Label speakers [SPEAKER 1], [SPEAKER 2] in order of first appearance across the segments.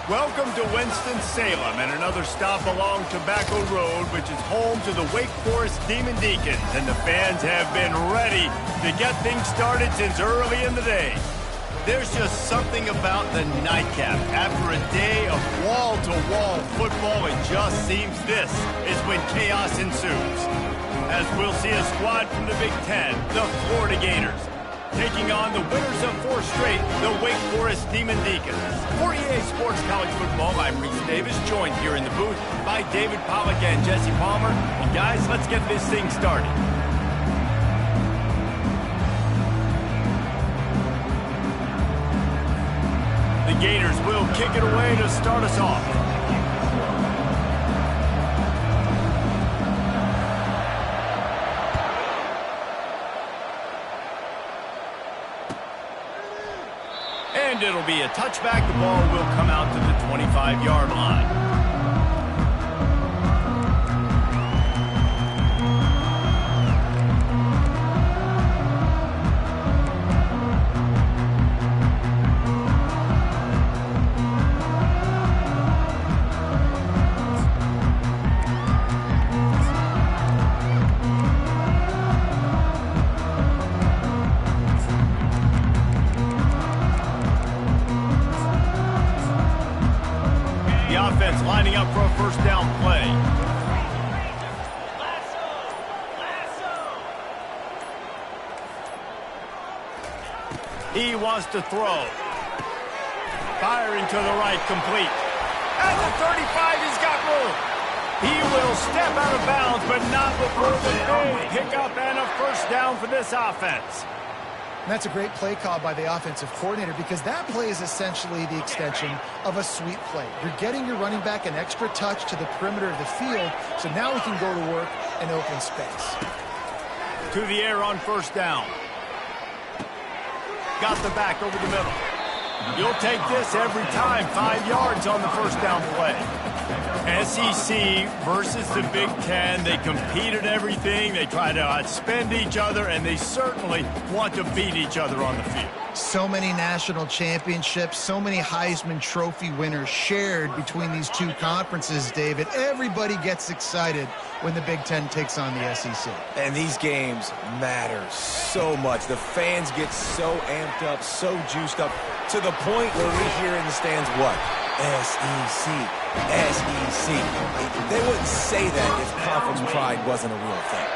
[SPEAKER 1] Welcome to Winston-Salem and another stop along Tobacco Road, which is home to the Wake Forest Demon Deacons, and the fans have been ready to get things started since early in the day. There's just something about the nightcap. After a day of wall-to-wall football, it just seems this is when chaos ensues. As we'll see a squad from the Big Ten, the Florida Gators, taking on the winners of 4 straight, the Wake Forest Demon Deacons. For EA Sports College Football, I'm Reese Davis, joined here in the booth by David Pollack and Jesse Palmer. And guys, let's get this thing started. The Gators will kick it away to start us off. And it'll be a touchback. The ball will come out to the 25-yard line. Lining up for a first down play. He wants to throw. Firing to the right, complete. At the 35, he's got room. He will step out of bounds, but not before the big pickup and a first down for this offense.
[SPEAKER 2] And that's a great play call by the offensive coordinator, because that play is essentially the extension of a sweep play. You're getting your running back an extra touch to the perimeter of the field, so now he can go to work in open space.
[SPEAKER 1] To the air on first down. Got the back over the middle. You'll take this every time. 5 yards on the first down play. SEC versus the Big Ten. They compete at everything. They try to outspend each other, and they certainly want to beat each other on the field.
[SPEAKER 2] So many national championships, so many Heisman Trophy winners shared between these two conferences, David. Everybody gets excited when the Big Ten takes on the SEC.
[SPEAKER 3] And these games matter so much. The fans get so amped up, so juiced up, to the point where we hear in the stands what? SEC. SEC. They wouldn't say that if conference pride wasn't a real thing.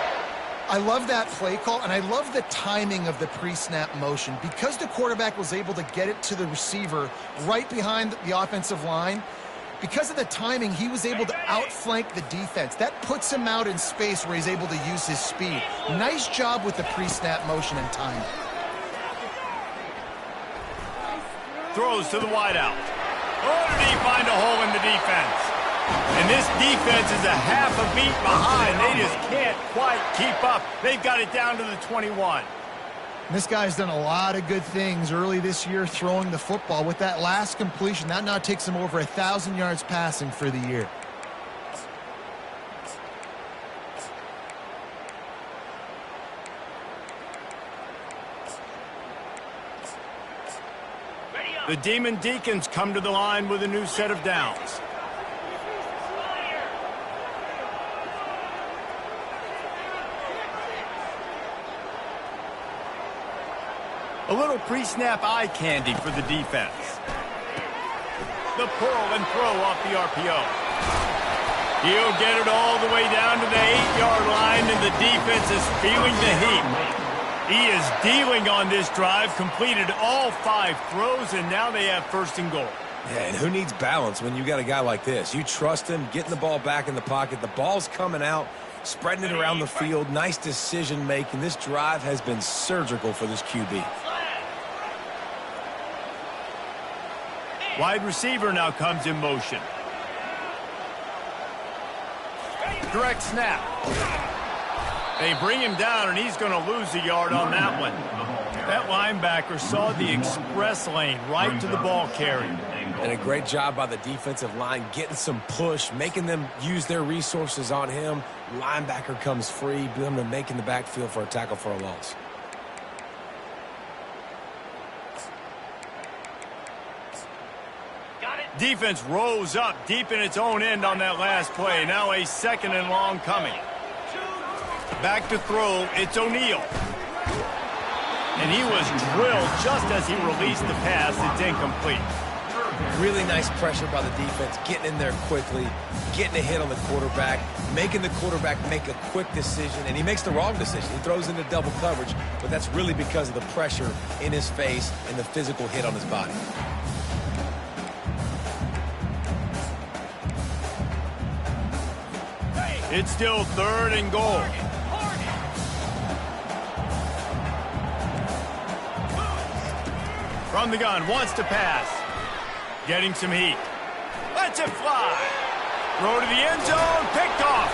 [SPEAKER 2] I love that play call, and I love the timing of the pre-snap motion. Because the quarterback was able to get it to the receiver right behind the offensive line, because of the timing, he was able to outflank the defense. That puts him out in space where he's able to use his speed. Nice job with the pre-snap motion and timing.
[SPEAKER 1] Throws to the wideout. Oh, did he find a hole in the defense? And this defense is a half a beat behind. They just can't quite keep up. They've got it down to the 21.
[SPEAKER 2] This guy's done a lot of good things early this year throwing the football. With that last completion, that now takes him over 1,000 yards passing for the year.
[SPEAKER 1] The Demon Deacons come to the line with a new set of downs. A little pre-snap eye candy for the defense. The pull and throw off the RPO. He'll get it all the way down to the 8-yard line, and the defense is feeling the heat. He is dealing on this drive, completed all 5 throws, and now they have first and goal.
[SPEAKER 3] Yeah, and who needs balance when you got a guy like this? You trust him, getting the ball back in the pocket. The ball's coming out, spreading it around the field. Nice decision-making. This drive has been surgical for this QB.
[SPEAKER 1] Wide receiver now comes in motion. Direct snap. They bring him down, and he's going to lose a yard on that one. That linebacker saw the express lane right to the ball carrier.
[SPEAKER 3] And a great job by the defensive line, getting some push, making them use their resources on him. Linebacker comes free, them to making the backfield for a tackle for a loss.
[SPEAKER 4] Got it.
[SPEAKER 1] Defense rose up deep in its own end on that last play. Now a second and long coming. Back to throw, it's O'Neal. And he was drilled just as he released the pass. It's incomplete.
[SPEAKER 3] Really nice pressure by the defense, getting in there quickly, getting a hit on the quarterback, making the quarterback make a quick decision, and he makes the wrong decision. He throws into double coverage, but that's really because of the pressure in his face and the physical hit on his body.
[SPEAKER 1] It's still third and goal. From the gun, wants to pass. Getting some heat. Lets it fly. Throw to the end zone, picked off.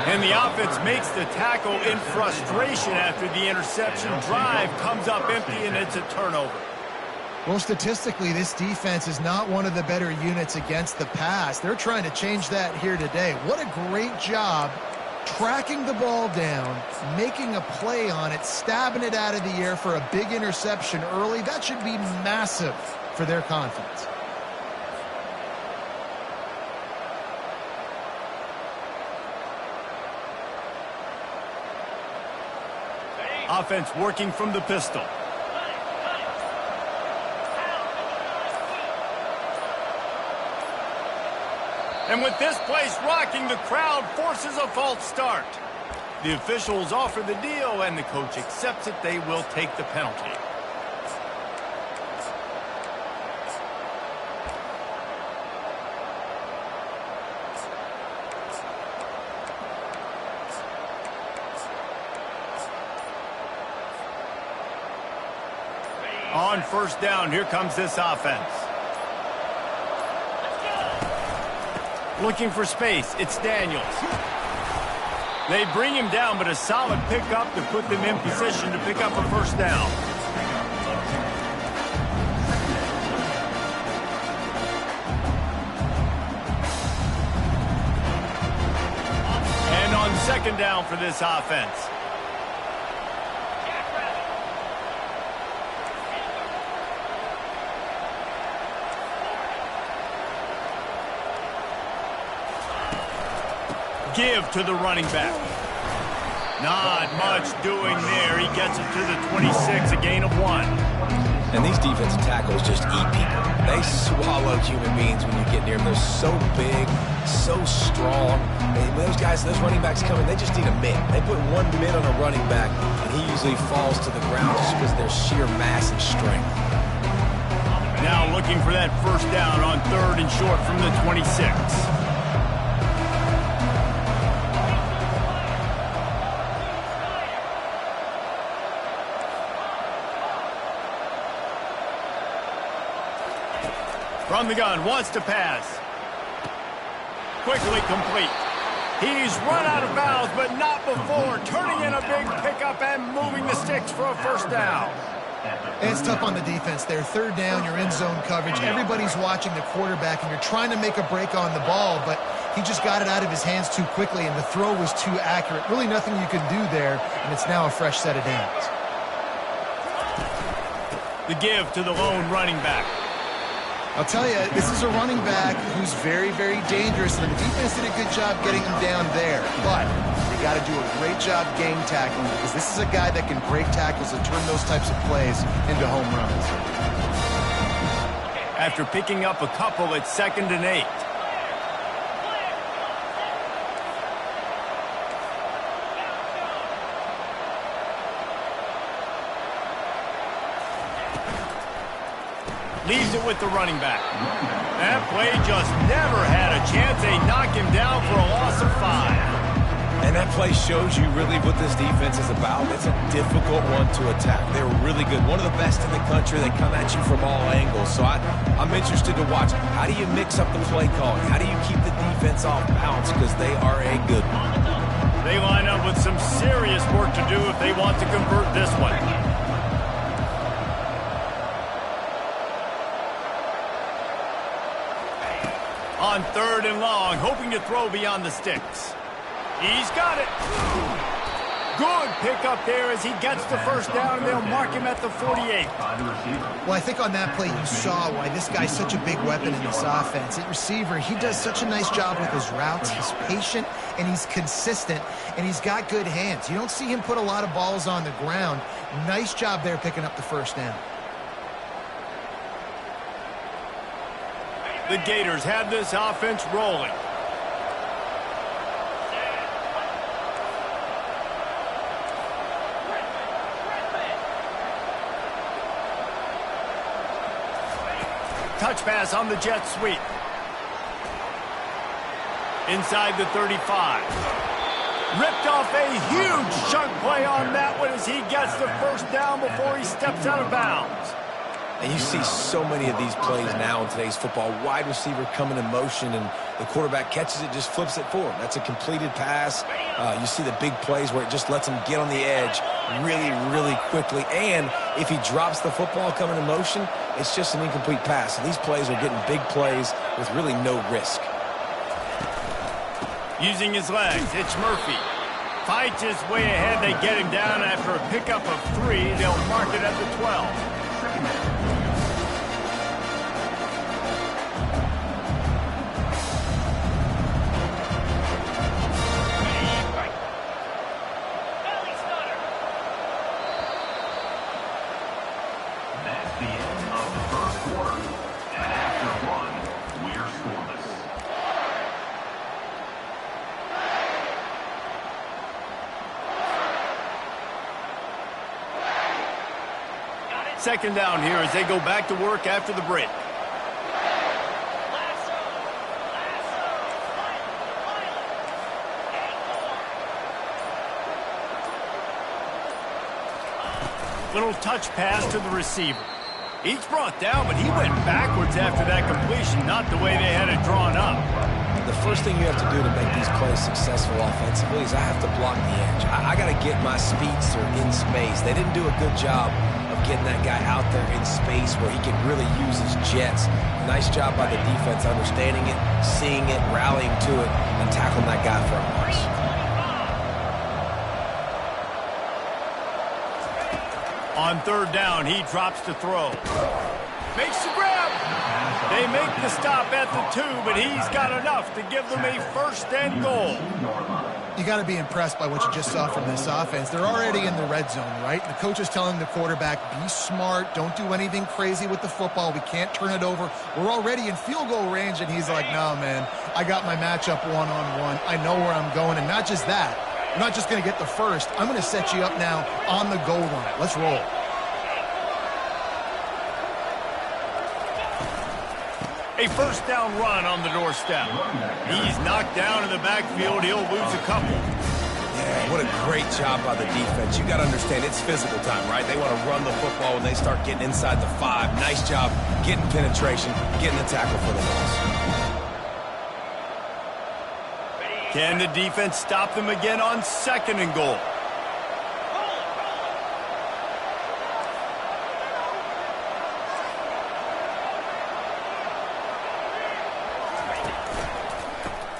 [SPEAKER 1] And the offense makes the tackle in frustration after the interception. Drive comes up empty, and it's a turnover.
[SPEAKER 2] Well, statistically, this defense is not one of the better units against the pass. They're trying to change that here today. What a great job tracking the ball down, making a play on it, stabbing it out of the air for a big interception early. That should be massive for their confidence.
[SPEAKER 1] Offense working from the pistol. And with this place rocking, the crowd forces a false start. The officials offer the deal, and the coach accepts it. They will take the penalty. On first down, here comes this offense. Looking for space, it's Daniels. They bring him down, but a solid pickup to put them in position to pick up a first down. And on second down for this offense. Give to the running back. Not much doing there. He gets it to the 26, a gain of 1.
[SPEAKER 3] And these defensive tackles just eat people. They swallow human beings when you get near them. They're so big, so strong. And when those guys, those running backs come in, they just need a mitt. They put one mitt on a running back, and he usually falls to the ground just because of their sheer mass and strength.
[SPEAKER 1] Now looking for that first down on third and short from the 26. From the gun, wants to pass. Quickly complete. He's run out of bounds, but not before. Turning in a big pickup and moving the sticks for a first down.
[SPEAKER 2] And it's tough on the defense there. Third down, you're in zone coverage. Everybody's watching the quarterback, and you're trying to make a break on the ball, but he just got it out of his hands too quickly, and the throw was too accurate. Really nothing you can do there, and it's now a fresh set of downs.
[SPEAKER 1] The give to the lone running back.
[SPEAKER 2] I'll tell you, this is a running back who's very, very dangerous, and the defense did a good job getting him down there. But you got to do a great job game tackling, because this is a guy that can break tackles and turn those types of plays into home runs.
[SPEAKER 1] After picking up a couple, it's 2nd and 8. Leaves it with the running back. That play just never had a chance. They knock him down for a loss of 5.
[SPEAKER 3] And that play shows you really what this defense is about. It's a difficult one to attack. They're really good. One of the best in the country. They come at you from all angles. So I'm interested to watch. How do you mix up the play calling? How do you keep the defense off balance? Because they are a good one.
[SPEAKER 1] They line up with some serious work to do if they want to convert this one. On third and long, hoping to throw beyond the sticks. He's got it. Good pickup there as he gets the first down, and they'll mark him at the 48.
[SPEAKER 2] Well, I think on that play you saw why this guy's such a big weapon in this offense. At receiver, he does such a nice job with his routes. He's patient, and he's consistent, and he's got good hands. You don't see him put a lot of balls on the ground. Nice job there picking up the first down.
[SPEAKER 1] The Gators have this offense rolling. Touch pass on the jet sweep. Inside the 35. Ripped off a huge chunk play on that one as he gets the first down before he steps out of bounds.
[SPEAKER 3] And you see so many of these plays now in today's football. Wide receiver coming in motion, and the quarterback catches it, just flips it forward. That's a completed pass. You see the big plays where it just lets him get on the edge really, really quickly. And if he drops the football coming in motion, it's just an incomplete pass. So these plays are getting big plays with really no risk.
[SPEAKER 1] Using his legs, it's Murphy. Fights his way ahead. They get him down after a pickup of 3. They'll mark it at the 12. Second down here as they go back to work after the break. Little touch pass to the receiver. He's brought down, but he went backwards after that completion, not the way they had it drawn up.
[SPEAKER 3] The first thing you have to do to make these plays successful offensively is I have to block the edge. I got to get my speedster in space. They didn't do a good job of getting that guy out there in space where he could really use his jets. Nice job by the defense understanding it, seeing it, rallying to it, and tackling that guy for a loss.
[SPEAKER 1] On third down, he drops to throw. Makes the grab. They make the stop at the 2, but he's got enough to give them a first and goal.
[SPEAKER 2] You got to be impressed by what you just saw from this offense. They're already in the red zone, right? The coach is telling the quarterback, be smart, don't do anything crazy with the football. We can't turn it over. We're already in field goal range, and he's like, no, man, I got my matchup one-on-one. I know where I'm going, and not just that. I'm not just going to get the first. I'm going to set you up now on the goal line. Let's roll.
[SPEAKER 1] A first down run on the doorstep. He's knocked down in the backfield. He'll lose a couple.
[SPEAKER 3] Yeah, what a great job by the defense. You got to understand, it's physical time, right? They want to run the football when they start getting inside the 5. Nice job getting penetration, getting the tackle for the loss.
[SPEAKER 1] Can the defense stop them again on second and goal?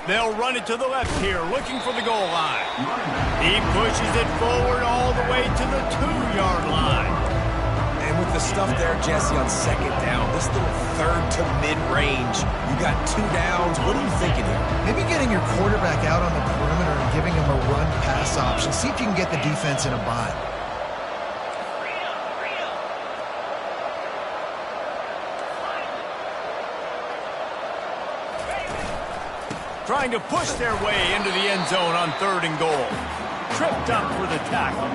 [SPEAKER 1] They'll run it to the left here, looking for the goal line. He pushes it forward all the way to the 2-yard line.
[SPEAKER 3] And with the stuff there, Jesse, on second down, this little third to mid-range, you got 2 downs. What are you thinking here?
[SPEAKER 2] Maybe getting your quarterback out on the perimeter and giving him a run-pass option. See if you can get the defense in a bind.
[SPEAKER 1] Trying to push their way into the end zone on third and goal. Tripped up for the tackle.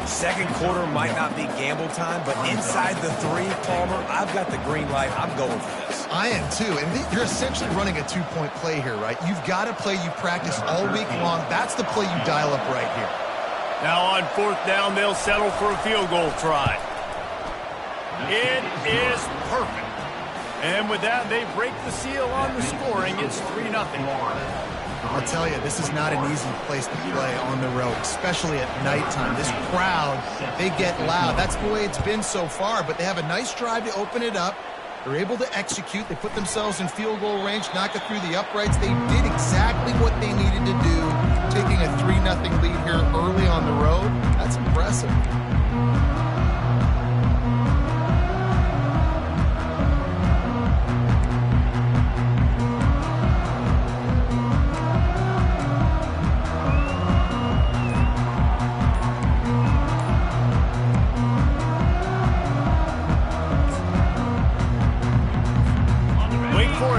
[SPEAKER 3] Second quarter might not be gamble time, but inside the 3, Palmer, I've got the green light. I'm going for this.
[SPEAKER 2] I am too, and you're essentially running a 2-point play here, right? You've got a play you practice all week long. That's the play you dial up right here.
[SPEAKER 1] Now on fourth down, they'll settle for a field goal try. It is perfect. And with that, they break the seal on the scoring. It's 3-0.
[SPEAKER 2] I'll tell you, this is not an easy place to play on the road, especially at nighttime. This crowd, they get loud. That's the way it's been so far, but they have a nice drive to open it up. They're able to execute. They put themselves in field goal range, knock it through the uprights. They did exactly what they needed to do, taking a 3-0 lead here early on the road. That's impressive.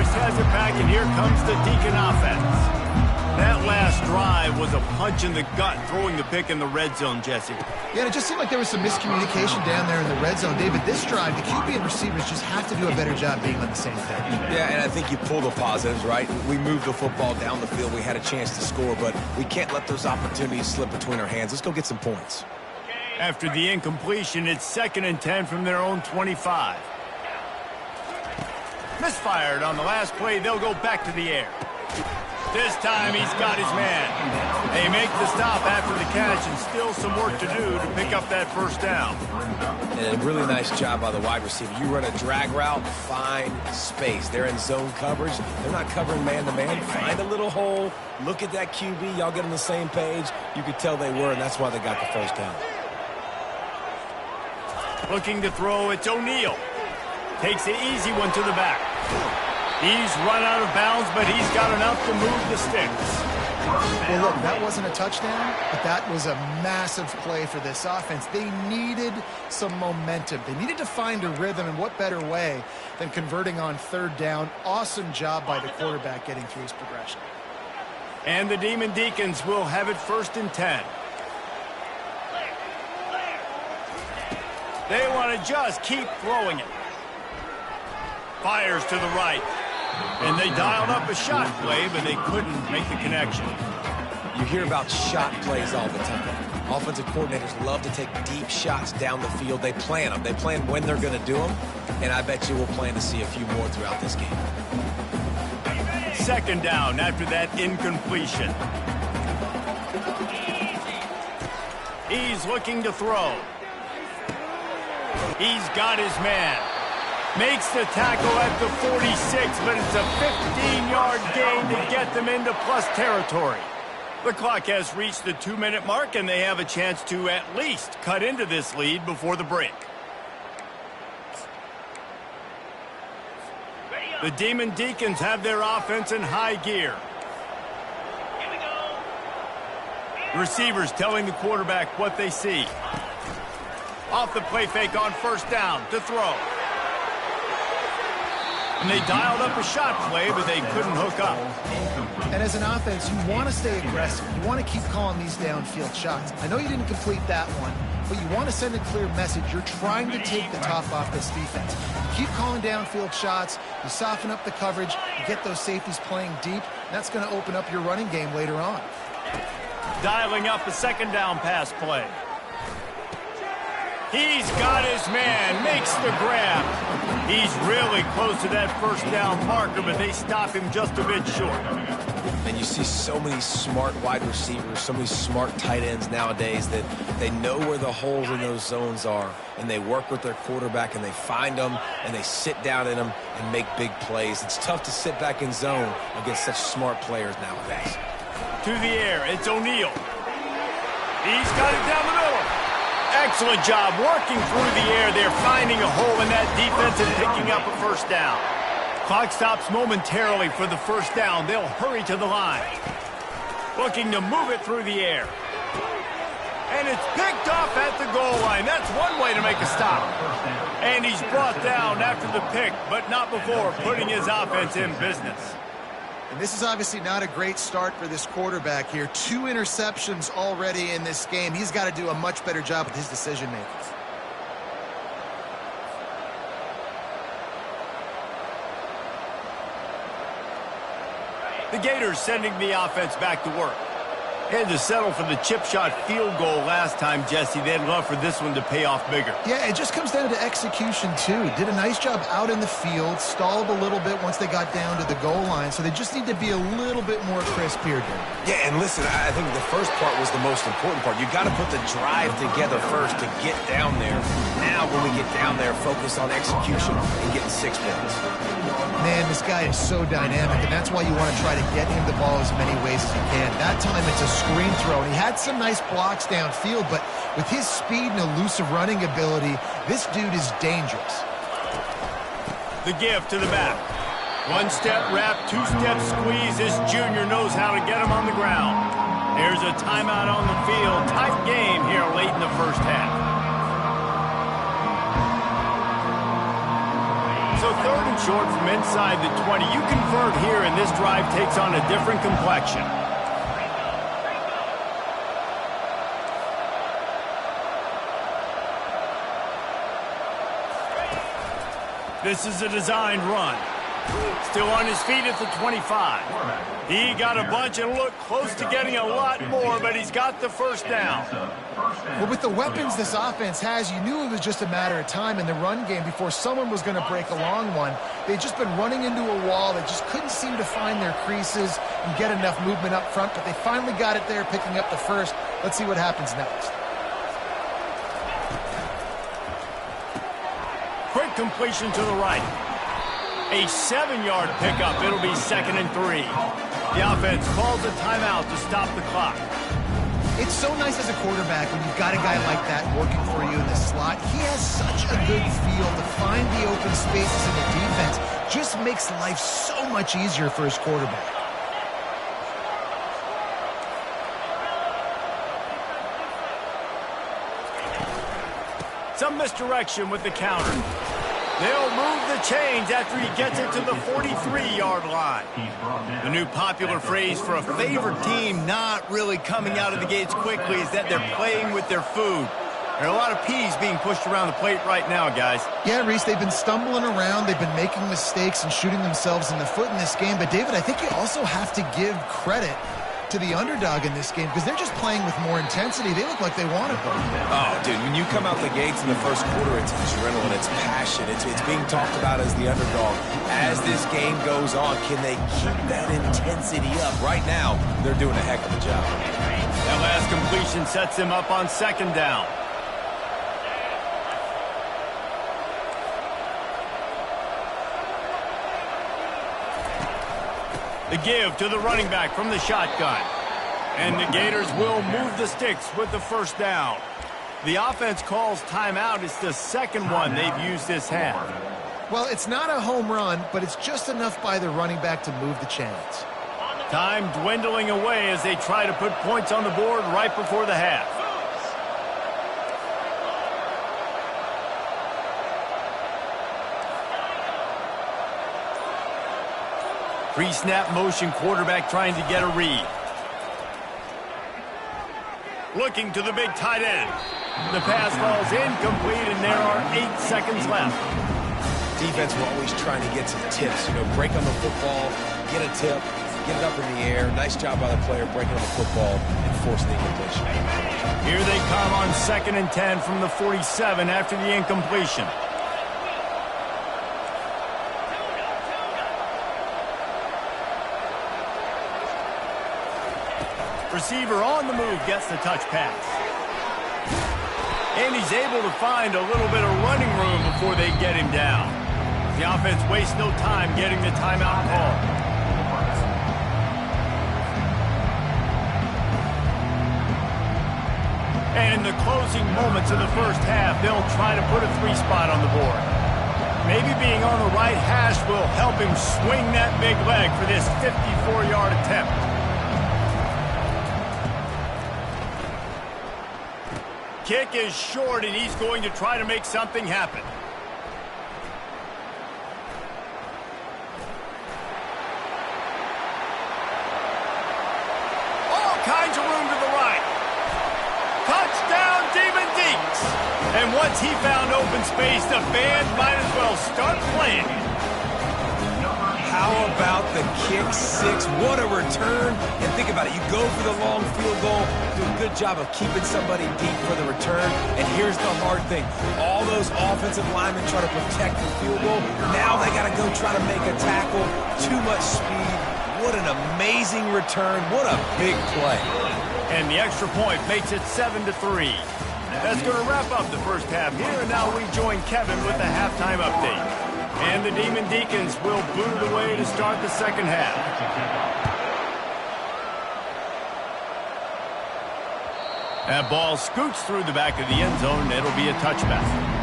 [SPEAKER 1] Has it back, and here comes the Deacon offense. That last drive was a punch in the gut, throwing the pick in the red zone, Jesse.
[SPEAKER 2] Yeah, and it just seemed like there was some miscommunication down there in the red zone. David, this drive, the QB and receivers just have to do a better job being on the same page.
[SPEAKER 3] Yeah, and I think you pull the positives, right? We moved the football down the field. We had a chance to score, but we can't let those opportunities slip between our hands. Let's go get some points.
[SPEAKER 1] After the incompletion, it's 2nd and 10 from their own 25. Misfired on the last play. They'll go back to the air. This time he's got his man. They make the stop after the catch, and still some work to do to pick up that first down.
[SPEAKER 3] And a really nice job by the wide receiver. You run a drag route, find space. They're in zone coverage. They're not covering man-to-man. Find a little hole. Look at that QB. Y'all get on the same page. You could tell they were, and that's why they got the first down.
[SPEAKER 1] Looking to throw, it's O'Neal. Takes the easy one to the back. He's run out of bounds, but he's got enough to move the sticks.
[SPEAKER 2] Well, look, that wasn't a touchdown, but that was a massive play for this offense. They needed some momentum. They needed to find a rhythm, and what better way than converting on 3rd down. Awesome job by the quarterback getting through his progression.
[SPEAKER 1] And the Demon Deacons will have it 1st and 10. They want to just keep throwing it. Fires to the right. And they dialed up a shot play, but they couldn't make the connection.
[SPEAKER 3] You hear about shot plays all the time. Offensive coordinators love to take deep shots down the field. They plan them. They plan when they're going to do them. And I bet you we'll plan to see a few more throughout this game.
[SPEAKER 1] 2nd down after that incompletion. He's looking to throw. He's got his man. Makes the tackle at the 46, but it's a 15-yard gain to get them into plus territory. The clock has reached the 2-minute mark, and they have a chance to at least cut into this lead before the break. The Demon Deacons have their offense in high gear. Receivers telling the quarterback what they see. Off the play fake on 1st down to throw. And they dialed up a shot play, but they couldn't hook up.
[SPEAKER 2] And as an offense, you want to stay aggressive. You want to keep calling these downfield shots. I know you didn't complete that one, but you want to send a clear message. You're trying to take the top off this defense. You keep calling downfield shots. You soften up the coverage. You get those safeties playing deep. And that's going to open up your running game later on.
[SPEAKER 1] Dialing up a 2nd down pass play. He's got his man, makes the grab. He's really close to that 1st down marker, but they stop him just a bit short.
[SPEAKER 3] And you see so many smart wide receivers, so many smart tight ends nowadays that they know where the holes in those zones are, and they work with their quarterback, and they find them, and they sit down in them and make big plays. It's tough to sit back in zone against such smart players nowadays.
[SPEAKER 1] To the air, it's O'Neal. He's got it down the middle. Excellent job working through the air. They're finding a hole in that defense and picking up a 1st down. Clock stops momentarily for the 1st down. They'll hurry to the line. Looking to move it through the air. And it's picked off at the goal line. That's one way to make a stop. And he's brought down after the pick, but not before putting his offense in business.
[SPEAKER 2] And this is obviously not a great start for this quarterback here. 2 interceptions already in this game. He's got to do a much better job with his decision-making. The Gators sending the offense back to work.
[SPEAKER 1] Had to settle for the chip shot field goal last time, Jesse. They'd love for this one to pay off bigger.
[SPEAKER 2] Yeah, it just comes down to execution, too. Did a nice job out in the field, stalled a little bit once they got down to the goal line, so they just need to be a little bit more crisp here, dude.
[SPEAKER 3] Yeah, and listen, I think the first part was the most important part. You got to put the drive together first to get down there. Now, when we get down there, focus on execution and getting 6 points.
[SPEAKER 2] Man, this guy is so dynamic, and that's why you want to try to get him the ball as many ways as you can. That time, it's a screen throw, and he had some nice blocks downfield, but with his speed and elusive running ability, this dude is dangerous.
[SPEAKER 1] The give to the back. One-step wrap, two-step squeeze. This junior knows how to get him on the ground. There's a timeout on the field. Tight game here late in the first half. So 3rd and short from inside the 20. You convert here, and this drive takes on a different complexion. This is a designed run. Still on his feet at the 25. He got a bunch and looked close to getting a lot more, but he's got the first down.
[SPEAKER 2] Well, with the weapons this offense has, you knew it was just a matter of time in the run game before someone was going to break a long one. They'd just been running into a wall. They just couldn't seem to find their creases and get enough movement up front, but they finally got it there, picking up the first. Let's see what happens next.
[SPEAKER 1] Quick completion to the right. A 7-yard pickup. It'll be 2nd and 3. The offense calls a timeout to stop the clock.
[SPEAKER 2] It's so nice as a quarterback when you've got a guy like that working for you in the slot. He has such a good feel to find the open spaces in the defense. Just makes life so much easier for his quarterback.
[SPEAKER 1] Some misdirection with the counter. They'll move the chains after he gets it to the 43-yard line. The new popular phrase for a favored team not really coming out of the gates quickly is that they're playing with their food. There are a lot of peas being pushed around the plate right now, guys.
[SPEAKER 2] Yeah, Reese, they've been stumbling around. They've been making mistakes and shooting themselves in the foot in this game. But, David, I think you also have to give credit to the underdog in this game because they're just playing with more intensity. They look like they want it.
[SPEAKER 3] Oh, dude, when you come out the gates in the first quarter, it's adrenaline, it's passion, it's being talked about as the underdog. As this game goes on, can they keep that intensity up? Right now, they're doing a heck of a job.
[SPEAKER 1] That last completion sets him up on 2nd down. The give to the running back from the shotgun. And the Gators will move the sticks with the first down. The offense calls timeout. It's the 2nd one they've used this half.
[SPEAKER 2] Well, it's not a home run, but it's just enough by the running back to move the chains.
[SPEAKER 1] Time dwindling away as they try to put points on the board right before the half. Pre-snap motion, quarterback trying to get a read. Looking to the big tight end. The pass falls incomplete, and there are 8 seconds left.
[SPEAKER 3] Defense, we're always trying to get some tips. You know, break on the football, get a tip, get it up in the air. Nice job by the player breaking on the football and forcing the incompletion.
[SPEAKER 1] Here they come on 2nd and 10 from the 47 after the incompletion. Receiver on the move gets the touch pass. And he's able to find a little bit of running room before they get him down. The offense wastes no time getting the timeout call. And in the closing moments of the first half, they'll try to put a 3-spot on the board. Maybe being on the right hash will help him swing that big leg for this 54-yard attempt. Kick is short, and he's going to try to make something happen. All kinds of room to the right. Touchdown, Demon Deeks. And once he found open space, the fans might as well start playing.
[SPEAKER 3] How about the kick six? What a return. And think about it. You go for the long field goal, do a good job of keeping somebody deep for the return. And here's the hard thing. All those offensive linemen try to protect the field goal. Now they got to go try to make a tackle. Too much speed. What an amazing return. What a big play.
[SPEAKER 1] And the extra point makes it 7-3. That's going to wrap up the first half here. And now we join Kevin with the halftime update. And the Demon Deacons will boot it away to start the second half. That ball scoots through the back of the end zone, and it'll be a touchback.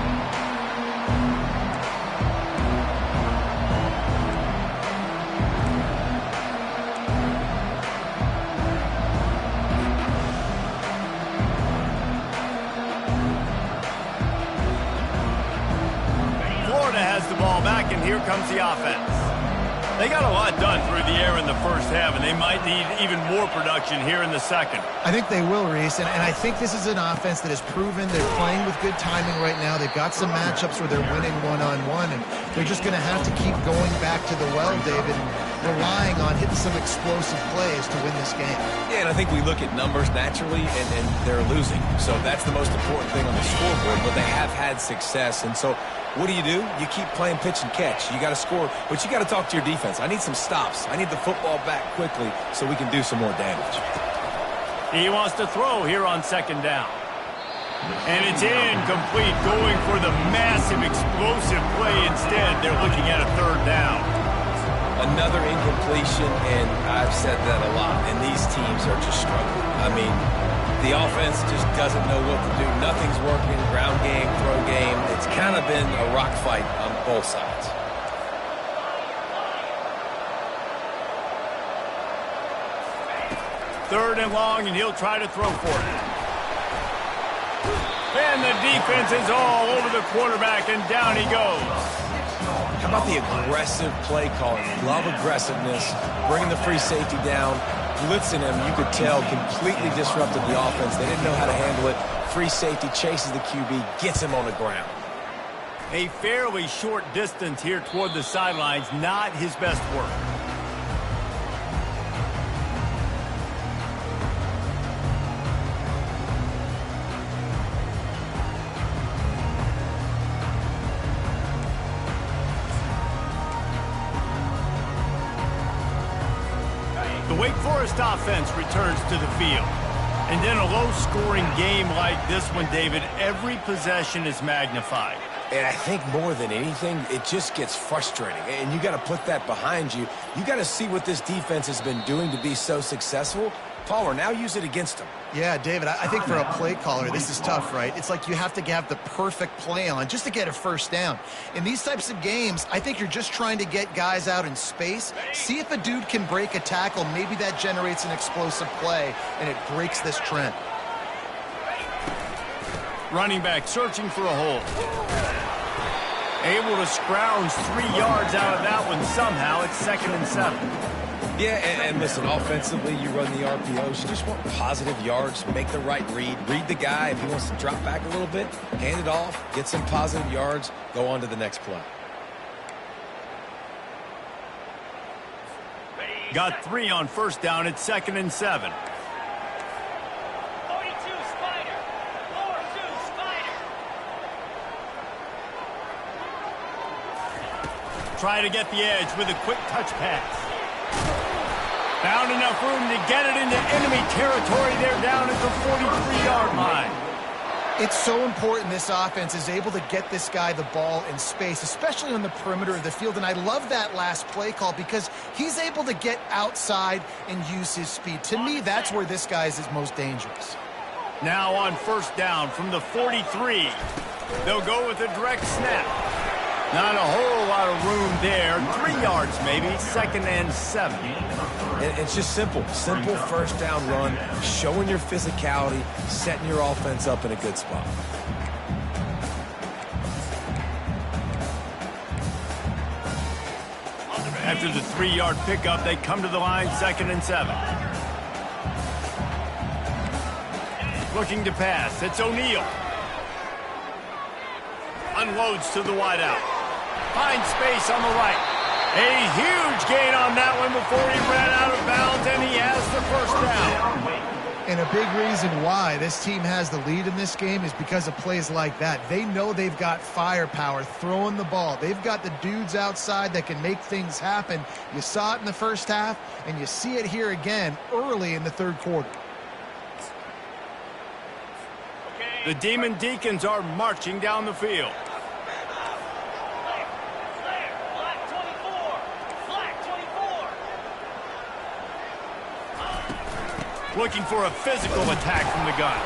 [SPEAKER 1] And here comes the offense. They got a lot done through the air in the first half, and they might need even more production here in the second.
[SPEAKER 2] I think they will, Reese, and I think this is an offense that has proven they're playing with good timing right now. They've got some matchups where they're winning one-on-one, and they're just going to have to keep going back to the well, David, and relying on hitting some explosive plays to win this game.
[SPEAKER 3] Yeah, and I think we look at numbers naturally, and they're losing. So that's the most important thing on the scoreboard, but they have had success, and so what do? You keep playing pitch and catch. You got to score, but you got to talk to your defense. I need some stops. I need the football back quickly so we can do some more damage.
[SPEAKER 1] He wants to throw here on second down. And it's incomplete, going for the massive explosive play instead. They're looking at a third down.
[SPEAKER 3] Another incompletion, and I've said that a lot, and these teams are just struggling. I mean, the offense just doesn't know what to do. Nothing's working. Ground game, throw game. It's kind of been a rock fight on both sides.
[SPEAKER 1] Third and long, and he'll try to throw for it. And the defense is all over the quarterback, and down he goes.
[SPEAKER 3] How about the aggressive play calling? Love aggressiveness, bringing the free safety down, blitzing him. You could tell completely disrupted the offense. They didn't know how to handle it. Free safety chases the QB, gets him on the ground.
[SPEAKER 1] A fairly short distance here toward the sidelines, not his best work. The Wake Forest offense returns to the field. And in a low-scoring game like this one, David, every possession is magnified.
[SPEAKER 3] And I think more than anything, it just gets frustrating. And you got to put that behind you. You got to see what this defense has been doing to be so successful. Pollard, now use it against them.
[SPEAKER 2] Yeah, David, I think for a play caller, this is tough, right? It's like you have to have the perfect play on just to get a first down. In these types of games, I think you're just trying to get guys out in space, see if a dude can break a tackle. Maybe that generates an explosive play, and it breaks this trend.
[SPEAKER 1] Running back searching for a hole. Able to scrounge 3 yards out of that one somehow. It's 2nd and 7.
[SPEAKER 3] Yeah, and listen, offensively, you run the RPOs. You just want positive yards, make the right read. Read the guy. If he wants to drop back a little bit, hand it off, get some positive yards, go on to the next play.
[SPEAKER 1] Got 3 on first down. It's 2nd and 7. Try to get the edge with a quick touch pass. Found enough room to get it into enemy territory. They're down at the 43-yard line.
[SPEAKER 2] It's so important this offense is able to get this guy the ball in space, especially on the perimeter of the field. And I love that last play call because he's able to get outside and use his speed. To me, that's where this guy is his most dangerous.
[SPEAKER 1] Now on first down from the 43. They'll go with a direct snap. Not a whole lot of room there. 3 yards maybe. 2nd and 7.
[SPEAKER 3] It's just simple. Simple first down run, showing your physicality, setting your offense up in a good spot.
[SPEAKER 1] After the 3-yard pickup, they come to the line, 2nd and 7. Looking to pass. It's O'Neal. Unloads to the wideout. Finds space on the right. A huge gain on that one before he ran out of bounds, and he has the first down.
[SPEAKER 2] And a big reason why this team has the lead in this game is because of plays like that. They know they've got firepower throwing the ball. They've got the dudes outside that can make things happen. You saw it in the first half, and you see it here again early in the third quarter.
[SPEAKER 1] The Demon Deacons are marching down the field. Looking for a physical attack from the gun.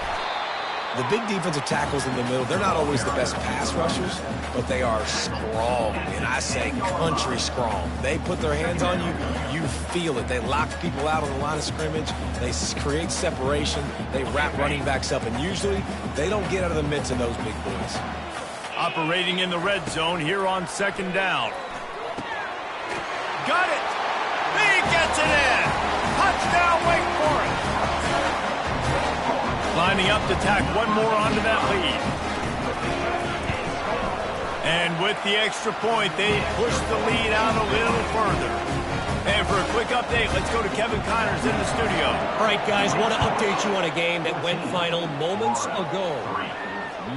[SPEAKER 3] The big defensive tackles in the middle, they're not always the best pass rushers, but they are strong, and I say country strong. They put their hands on you, you feel it. They lock people out on the line of scrimmage. They create separation. They wrap running backs up, and usually they don't get out of the midst of those big boys.
[SPEAKER 1] Operating in the red zone here on second down. Got it! He gets it in! Touchdown, Wake Forest! Lining up to tack one more onto that lead. And with the extra point, they push the lead out a little further. And for a quick update, let's go to Kevin Connors in the studio.
[SPEAKER 4] All right, guys, want to update you on a game that went final moments ago.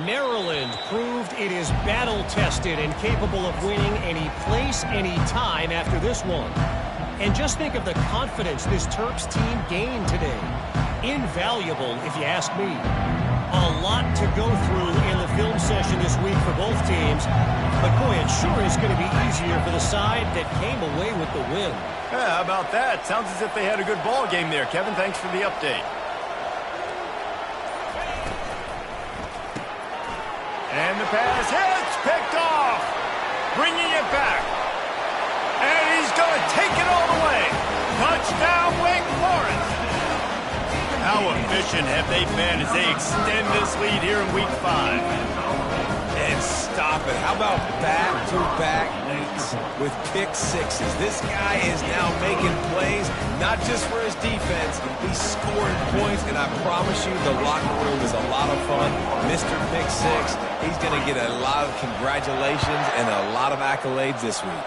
[SPEAKER 4] Maryland proved it is battle-tested and capable of winning any place, any time after this one. And just think of the confidence this Terps team gained today. Invaluable, if you ask me. A lot to go through in the film session this week for both teams. But, boy, it sure is going to be easier for the side that came away with the win.
[SPEAKER 1] Yeah, how about that? Sounds as if they had a good ball game there. Kevin, thanks for the update. And the pass hits, picked off. Bringing it back. And he's going to take it all the way. Touchdown, Wake Forest. How efficient have they been as they extend this lead here in Week 5?
[SPEAKER 3] And stop it. How about back-to-back weeks with pick sixes? This guy is now making plays, not just for his defense. He's scoring points, and I promise you the locker room is a lot of fun. Mr. Pick Six, he's going to get a lot of congratulations and a lot of accolades this week.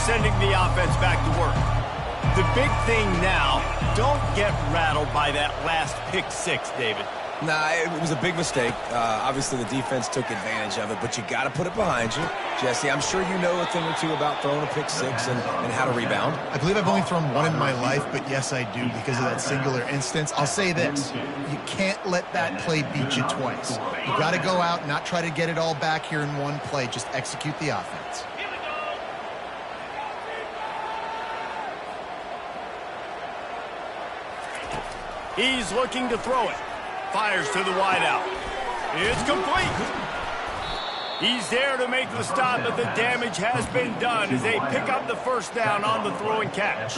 [SPEAKER 1] Sending the offense back to work. The big thing now, don't get rattled by that last pick six, David.
[SPEAKER 3] Nah, it was a big mistake. Obviously, the defense took advantage of it, but you got to put it behind you. Jesse, I'm sure you know a thing or two about throwing a pick six and how to rebound.
[SPEAKER 2] I believe I've only thrown one in my life, but yes, I do because of that singular instance. I'll say this. You can't let that play beat you twice. You got to go out and not try to get it all back here in one play. Just execute the offense.
[SPEAKER 1] He's looking to throw it. Fires to the wideout. It's complete. He's there to make the stop, but the damage has been done as they pick up the first down on the throw and catch.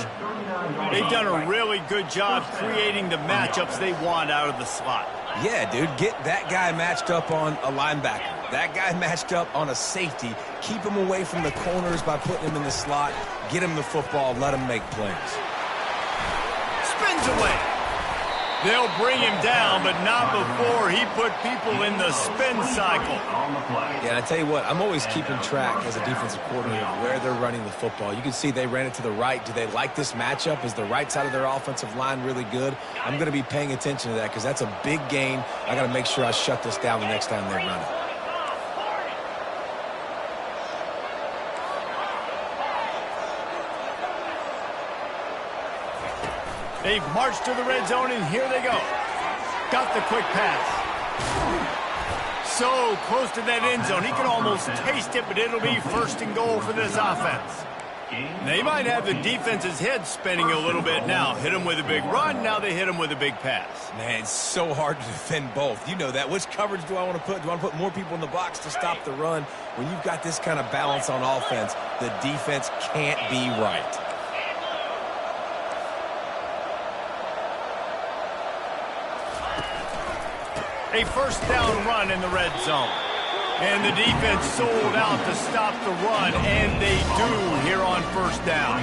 [SPEAKER 1] They've done a really good job creating the matchups they want out of the slot.
[SPEAKER 3] Yeah, dude, get that guy matched up on a linebacker. That guy matched up on a safety. Keep him away from the corners by putting him in the slot. Get him the football. Let him make plays.
[SPEAKER 1] Spins away. They'll bring him down, but not before he put people in the spin cycle.
[SPEAKER 3] Yeah, and I tell you what, I'm always keeping track as a defensive coordinator of where they're running the football. You can see they ran it to the right. Do they like this matchup? Is the right side of their offensive line really good? I'm going to be paying attention to that because that's a big gain. I got to make sure I shut this down the next time they run it.
[SPEAKER 1] They've marched to the red zone, and here they go. Got the quick pass. So close to that end zone. He can almost taste it, but it'll be first and goal for this offense. They might have the defense's head spinning a little bit now. Hit him with a big run. Now they hit him with a big pass.
[SPEAKER 3] Man, it's so hard to defend both. You know that. Which coverage do I want to put? Do I want to put more people in the box to stop the run? When you've got this kind of balance on offense, the defense can't be right.
[SPEAKER 1] A first down run in the red zone. And the defense sold out to stop the run, and they do here on first down.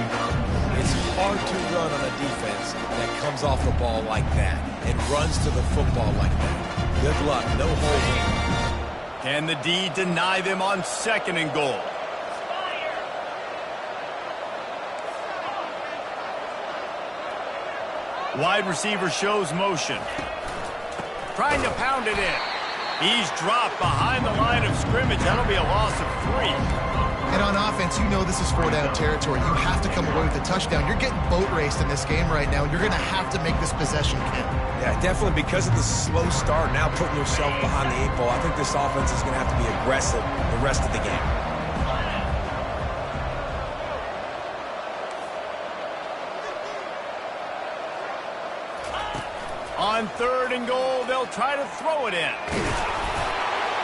[SPEAKER 3] It's hard to run on a defense that comes off the ball like that and runs to the football like that. Good luck, no holding.
[SPEAKER 1] Can the D deny them on 2nd and goal? Wide receiver shows motion. Trying to pound it in. He's dropped behind the line of scrimmage. That'll be a loss of 3.
[SPEAKER 2] And on offense, you know this is 4-down territory. You have to come away with a touchdown. You're getting boat raced in this game right now. You're going to have to make this possession count.
[SPEAKER 3] Yeah, definitely because of the slow start, now putting yourself behind the 8 ball. I think this offense is going to have to be aggressive the rest of the game.
[SPEAKER 1] On 3rd and goal, they'll try to throw it in.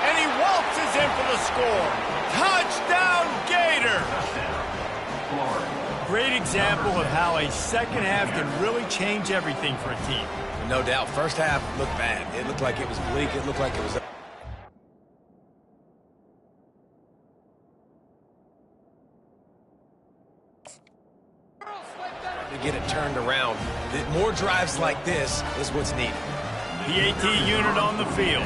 [SPEAKER 1] And he waltzes in for the score. Touchdown, Gator! Great example of how a second half can really change everything for a team.
[SPEAKER 3] No doubt. First half looked bad. It looked like it was bleak. It looked like it was... to get it turned around. More drives like this is what's needed.
[SPEAKER 1] The AT unit on the field.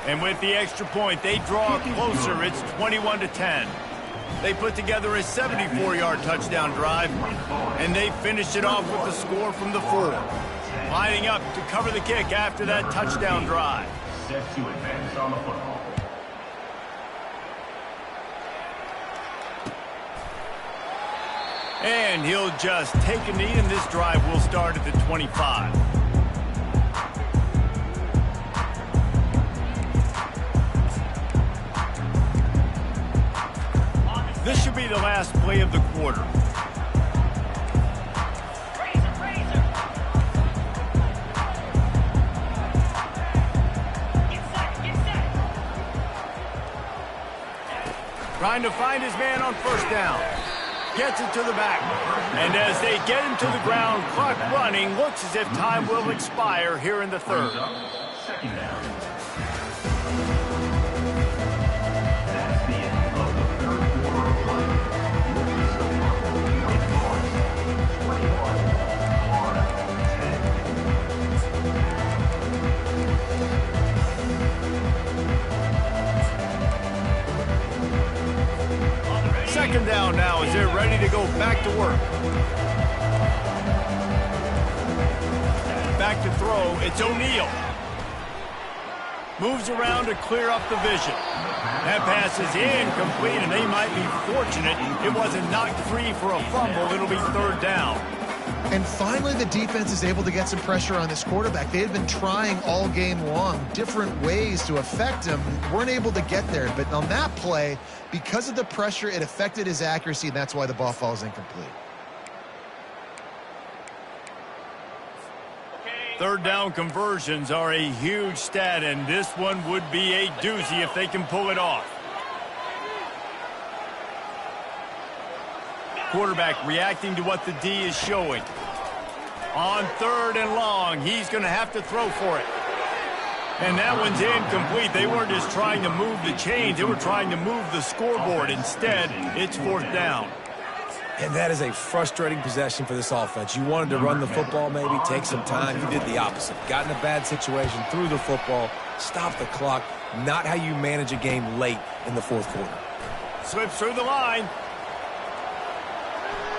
[SPEAKER 1] And with the extra point, they draw closer. It's 21-10. They put together a 74-yard touchdown drive, and they finished it off with the score from the 4. Lining up to cover the kick after that touchdown drive.
[SPEAKER 5] Set to advance on the football.
[SPEAKER 1] And he'll just take a knee, and this drive will start at the 25. This should be the last play of the quarter. Trying to find his man on first down. Gets it to the back. And as they get him to the ground, clock running, looks as if time will expire here in the 3rd.
[SPEAKER 5] Second down.
[SPEAKER 1] Second down now as they're ready to go back to work. Back to throw, it's O'Neal. Moves around to clear up the vision. That pass is incomplete, and they might be fortunate it wasn't knocked free for a fumble. It'll be 3rd down.
[SPEAKER 2] And finally, the defense is able to get some pressure on this quarterback. They had been trying all game long different ways to affect him. Weren't able to get there. But on that play, because of the pressure, it affected his accuracy, and that's why the ball falls incomplete.
[SPEAKER 1] 3rd down conversions are a huge stat, and this one would be a doozy if they can pull it off. Quarterback reacting to what the D is showing. On 3rd and long, he's going to have to throw for it. And that one's incomplete. They weren't just trying to move the chains. They were trying to move the scoreboard. Instead, it's 4th down.
[SPEAKER 3] And that is a frustrating possession for this offense. You wanted to run the football, maybe, take some time. You did the opposite. Got in a bad situation, threw the football, stopped the clock. Not how you manage a game late in the 4th quarter.
[SPEAKER 1] Slips through the line.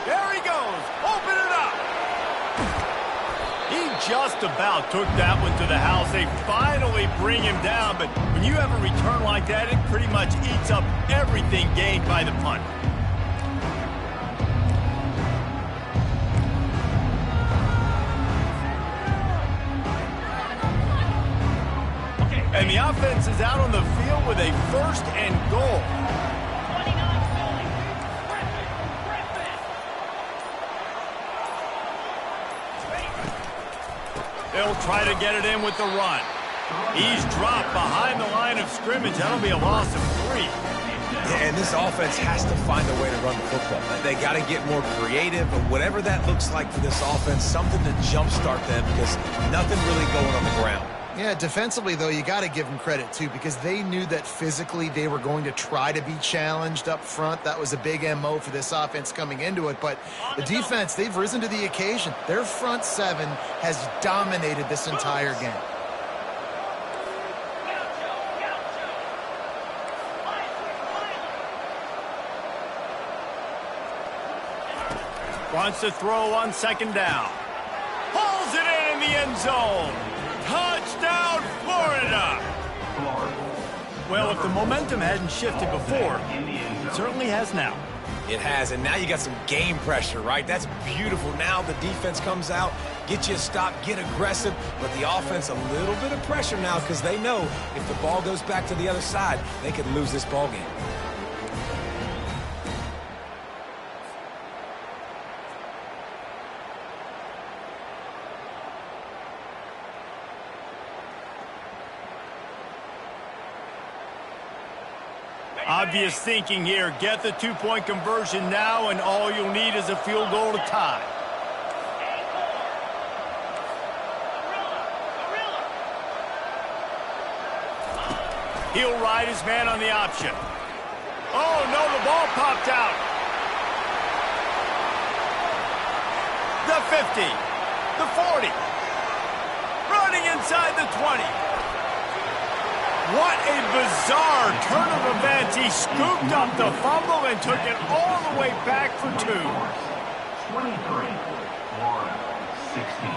[SPEAKER 1] There he goes. Open it up. He just about took that one to the house. They finally bring him down, but when you have a return like that, it pretty much eats up everything gained by the punt. And the offense is out on the field with a 1st and goal. They'll try to get it in with the run. He's dropped behind the line of scrimmage. That'll be a loss of 3.
[SPEAKER 3] Yeah, and this offense has to find a way to run the football. They got to get more creative, but whatever that looks like for this offense, something to jumpstart them because nothing really going on the ground.
[SPEAKER 2] Yeah, defensively, though, you got to give them credit, too, because they knew that physically they were going to try to be challenged up front. That was a big MO for this offense coming into it. But the defense, they've risen to the occasion. Their front seven has dominated this entire game.
[SPEAKER 1] Wants to throw on second down. Pulls it in the end zone. Touchdown, Florida! Well, if the momentum hadn't shifted before, it certainly has now.
[SPEAKER 3] It has, and now you got some game pressure, right? That's beautiful. Now the defense comes out, get you a stop, get aggressive, but the offense a little bit of pressure now because they know if the ball goes back to the other side, they could lose this ball game.
[SPEAKER 1] Obvious thinking here. Get the two-point conversion now, and all you'll need is a field goal to tie. He'll ride his man on the option. Oh, no, the ball popped out. The 50, the 40, running inside the 20. What a bizarre turn of events. He scooped up the fumble and took it all the way back for two.
[SPEAKER 5] 23, Florida, 16.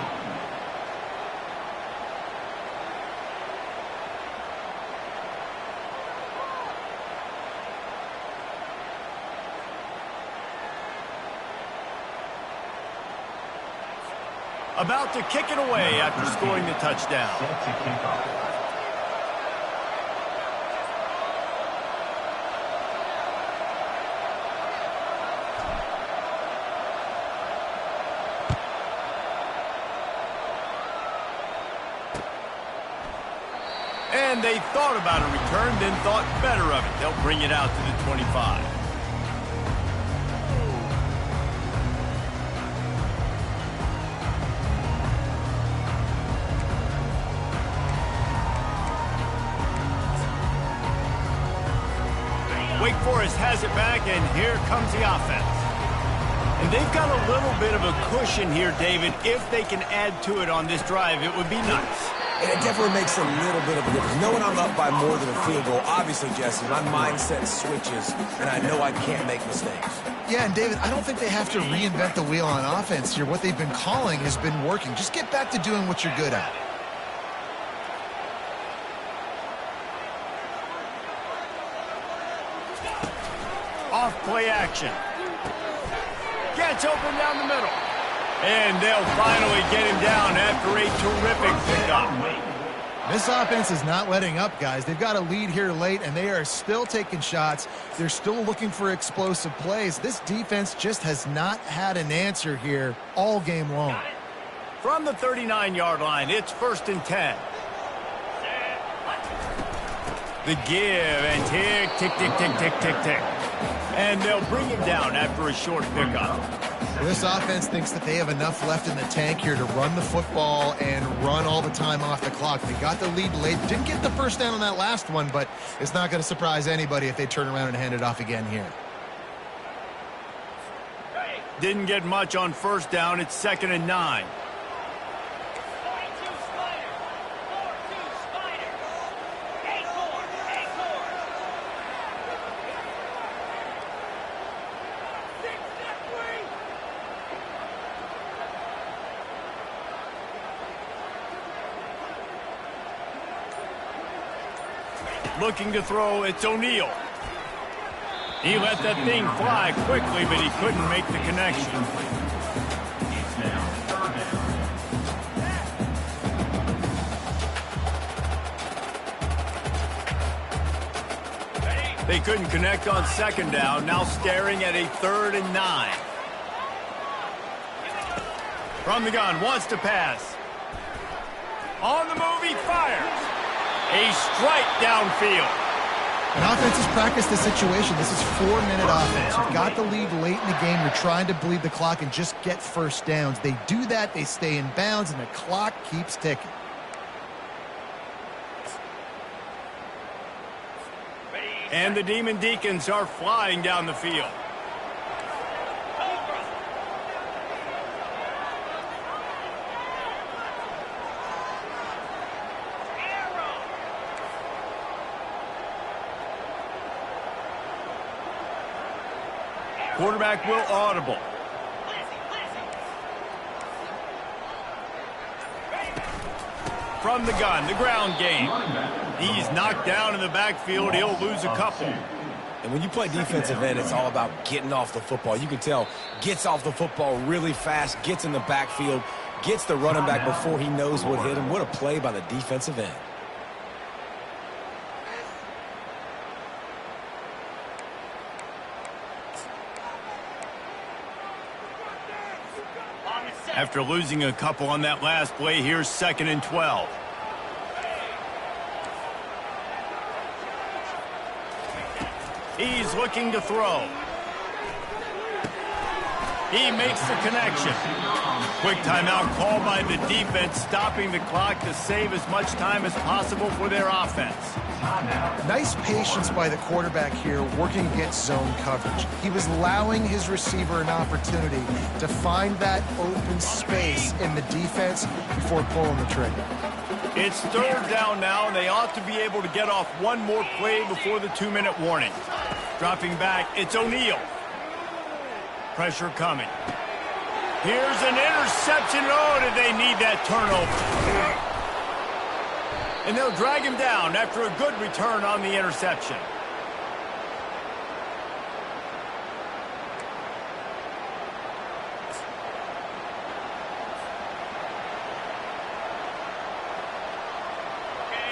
[SPEAKER 1] About to kick it away after scoring the touchdown.
[SPEAKER 5] Set to kick off.
[SPEAKER 1] And they thought about a return, then thought better of it. They'll bring it out to the 25. Wake Forest has it back, and here comes the offense. And they've got a little bit of a cushion here, David. If they can add to it on this drive, it would be nice.
[SPEAKER 3] And it definitely makes a little bit of a difference. Knowing I'm up by more than a field goal, obviously, Jesse, my mindset switches, and I know I can't make mistakes.
[SPEAKER 2] Yeah, and David, I don't think they have to reinvent the wheel on offense here. What they've been calling has been working. Just get back to doing what you're good at.
[SPEAKER 1] Off play action. Gets open down the middle. And they'll finally get him down after a terrific pickup.
[SPEAKER 2] This offense is not letting up, guys. They've got a lead here late, and they are still taking shots. They're still looking for explosive plays. This defense just has not had an answer here all game long.
[SPEAKER 1] From the 39-yard line, it's 1st and 10. The give and tick, tick, tick, tick, tick, tick, tick. And they'll bring him down after a short pickup.
[SPEAKER 2] This offense thinks that they have enough left in the tank here to run the football and run all the time off the clock. They got the lead late. Didn't get the first down on that last one, but it's not going to surprise anybody if they turn around and hand it off again here.
[SPEAKER 1] Didn't get much on first down. It's 2nd and 9. Looking to throw, it's O'Neal. He let that thing fly quickly, but he couldn't make the connection.
[SPEAKER 5] It's now 3rd down.
[SPEAKER 1] They couldn't connect on 2nd down, now staring at a 3rd and 9. From the gun, wants to pass. On the move, he fires. A strike downfield.
[SPEAKER 2] And offense has practiced this situation. This is 4-minute offense. You've got the lead late in the game. You're trying to bleed the clock and just get first downs. They do that. They stay in bounds, and the clock keeps ticking.
[SPEAKER 1] And the Demon Deacons are flying down the field. Quarterback will audible. From the gun, the ground game. He's knocked down in the backfield. He'll lose a couple.
[SPEAKER 3] And when you play defensive end, it's all about getting off the football. You can tell, gets off the football really fast, gets in the backfield, gets the running back before he knows what hit him. What a play by the defensive end.
[SPEAKER 1] After losing a couple on that last play, here's 2nd and 12. He's looking to throw. He makes the connection. Quick timeout called by the defense, stopping the clock to save as much time as possible for their offense.
[SPEAKER 2] Nice patience by the quarterback here, working against zone coverage. He was allowing his receiver an opportunity to find that open space in the defense before pulling the trigger.
[SPEAKER 1] It's 3rd down now, and they ought to be able to get off one more play before the 2-minute warning. Dropping back, it's O'Neal. Pressure coming. Here's an interception. Oh, did they need that turnover? And they'll drag him down after a good return on the interception.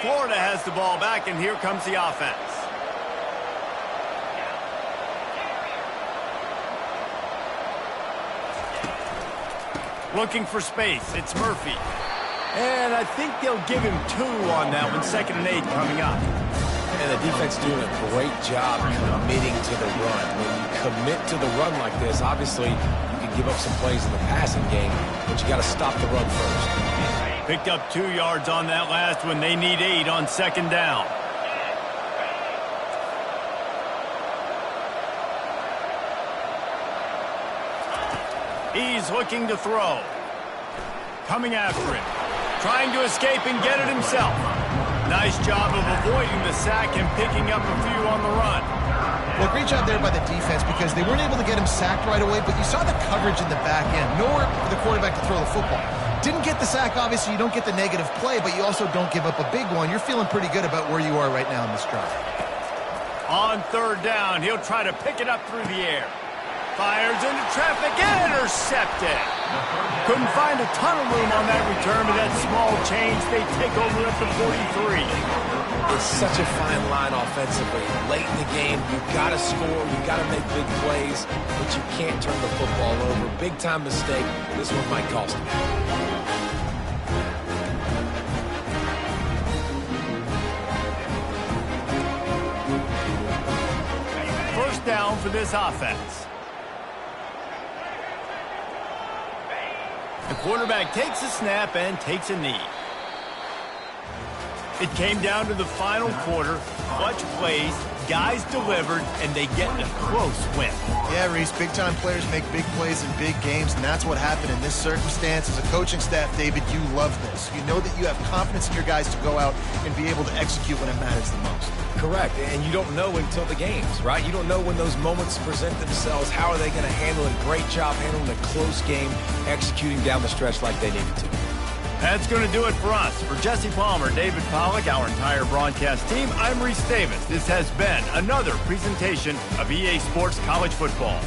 [SPEAKER 1] Florida has the ball back, and here comes the offense. Looking for space. It's Murphy. And I think they'll give him 2 on that one. 2nd and 8 coming up.
[SPEAKER 3] And the defense doing a great job committing to the run. When you commit to the run like this, obviously you can give up some plays in the passing game, but you got to stop the run first.
[SPEAKER 1] Picked up 2 yards on that last one. They need 8 on 2nd down. He's looking to throw. Coming after it. Trying to escape and get it himself. Nice job of avoiding the sack and picking up a few on the run.
[SPEAKER 2] Well, great job there by the defense because they weren't able to get him sacked right away, but you saw the coverage in the back end. Nowhere for the quarterback to throw the football. Didn't get the sack, obviously. You don't get the negative play, but you also don't give up a big one. You're feeling pretty good about where you are right now in this drive.
[SPEAKER 1] On 3rd down, he'll try to pick it up through the air. Fires into traffic, intercepted. Couldn't find a ton of room on that return, but that small change, they take over at the 43.
[SPEAKER 3] It's such a fine line offensively. Late in the game, you got to score, you got to make big plays, but you can't turn the football over. Big time mistake. This one might cost him.
[SPEAKER 1] First down for this offense. The quarterback takes a snap and takes a knee. It came down to the final quarter. Clutch plays, guys delivered, and they get a close win.
[SPEAKER 2] Yeah, Reese, big-time players make big plays in big games, and that's what happened in this circumstance. As a coaching staff, David, you love this. You know that you have confidence in your guys to go out and be able to execute when it matters the most.
[SPEAKER 3] Correct, and you don't know until the games, right? You don't know when those moments present themselves. How are they going to handle it? Great job handling a close game, executing down the stretch like they needed to.
[SPEAKER 1] That's going to do it for us. For Jesse Palmer, David Pollack, our entire broadcast team, I'm Reese Davis. This has been another presentation of EA Sports College Football.